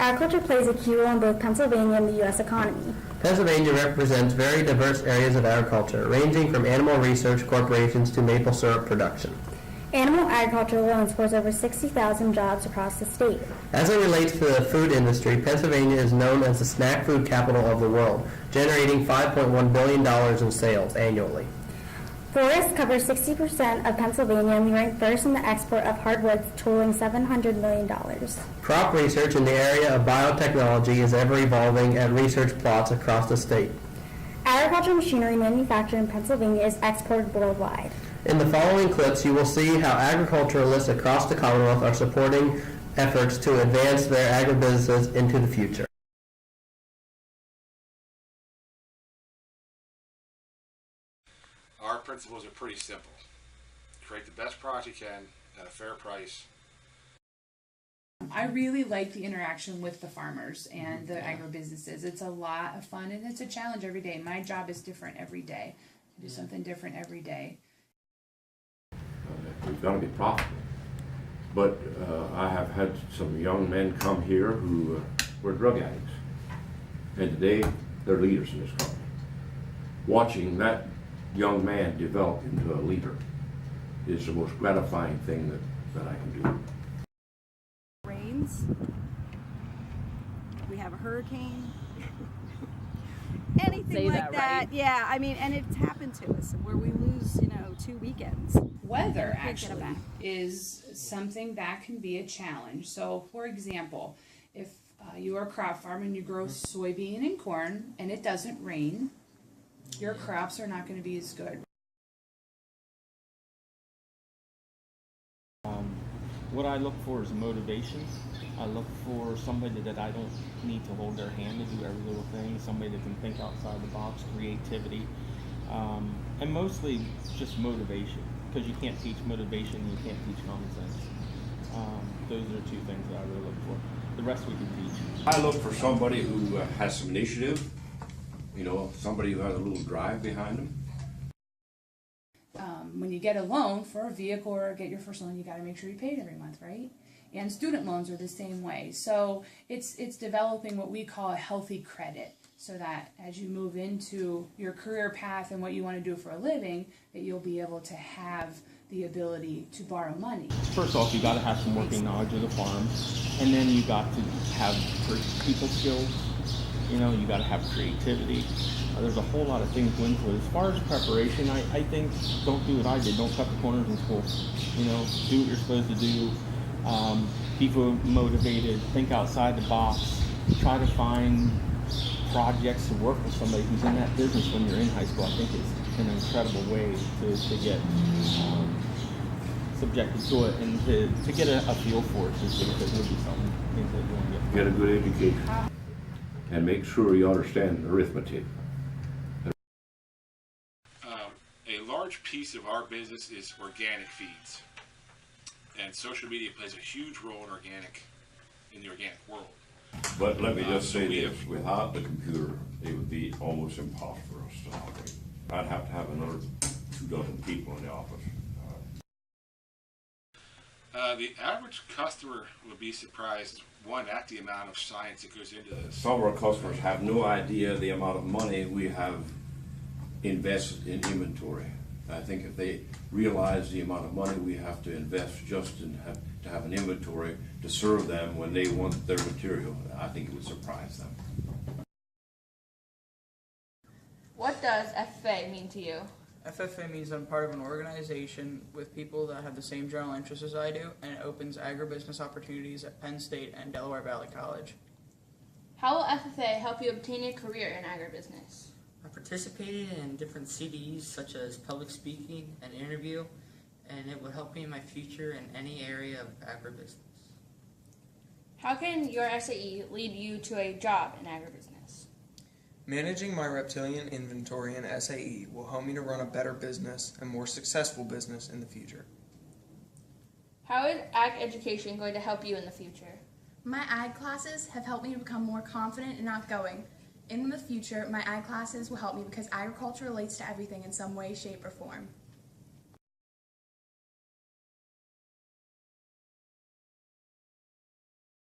Agriculture plays a key role in both Pennsylvania and the U.S. economy. Pennsylvania represents very diverse areas of agriculture, ranging from animal research corporations to maple syrup production. Animal agriculture alone supports over 60,000 jobs across the state. As it relates to the food industry, Pennsylvania is known as the snack food capital of the world, generating $5.1 billion in sales annually. Forests cover 60% of Pennsylvania, and we rank first in the export of hardwoods, totaling $700 million. Crop research in the area of biotechnology is ever evolving at research plots across the state. Agricultural machinery manufactured in Pennsylvania is exported worldwide. In the following clips, you will see how agriculturalists across the Commonwealth are supporting efforts to advance their agribusinesses into the future. Our principles are pretty simple. Create the best product you can at a fair price. I really like the interaction with the farmers and the agribusinesses. It's a lot of fun and it's a challenge every day. My job is different every day. I do something different every day. We've got to be profitable. But I have had some young men come here who were drug addicts. And today they're leaders in this company. Watching that young man develop into a leader is the most gratifying thing that I can do. Rains, we have a hurricane, anything like that. Right? Yeah, I mean, and it's happened to us where we lose, 2 weekends. Weather actually is something that can be a challenge. So for example, if you are a crop farm and you grow soybean and corn and it doesn't rain, your crops are not going to be as good. What I look for is motivation. I look for somebody that I don't need to hold their hand to do every little thing, somebody that can think outside the box, creativity, and mostly just motivation, because you can't teach motivation, you can't teach common sense. Those are two things that I really look for. The rest we can teach. I look for somebody who has some initiative, somebody who has a little drive behind them. When you get a loan for a vehicle or get your first loan, you got to make sure you pay it every month, right? And student loans are the same way. So it's developing what we call a healthy credit, so that as you move into your career path and what you want to do for a living, that you'll be able to have the ability to borrow money. First off, you got to have some working knowledge of the farm, and then you got to have people skills. You got to have creativity. There's a whole lot of things go into it. As far as preparation, I think don't do what I did. Don't cut the corners in school. Do what you're supposed to do. Be motivated. Think outside the box. Try to find projects to work with somebody who's in that business when you're in high school. I think it's an incredible way to get subjected to it and to get a feel for it. Just because it would be something that you want to Get a good education and make sure you understand arithmetic. A large piece of our business is organic feeds, and social media plays a huge role in the organic world. But let me just say this, without the computer, it would be almost impossible for us to operate. I'd have to have another 24 people in the office. The average customer would be surprised, at the amount of science that goes into this. Some of our customers have no idea the amount of money we have invested in inventory. I think if they realize the amount of money we have to invest just to have an inventory to serve them when they want their material, I think it would surprise them. What does FFA mean to you? FFA means I'm part of an organization with people that have the same general interests as I do, and it opens agribusiness opportunities at Penn State and Delaware Valley College. How will FFA help you obtain a career in agribusiness? I participated in different CDs such as public speaking and interview, and it will help me in my future in any area of agribusiness. How can your SAE lead you to a job in agribusiness? Managing my reptilian inventory in SAE will help me to run a better business and more successful business in the future. How is ag education going to help you in the future? My ag classes have helped me to become more confident and outgoing. In the future, my ag classes will help me because agriculture relates to everything in some way, shape, or form.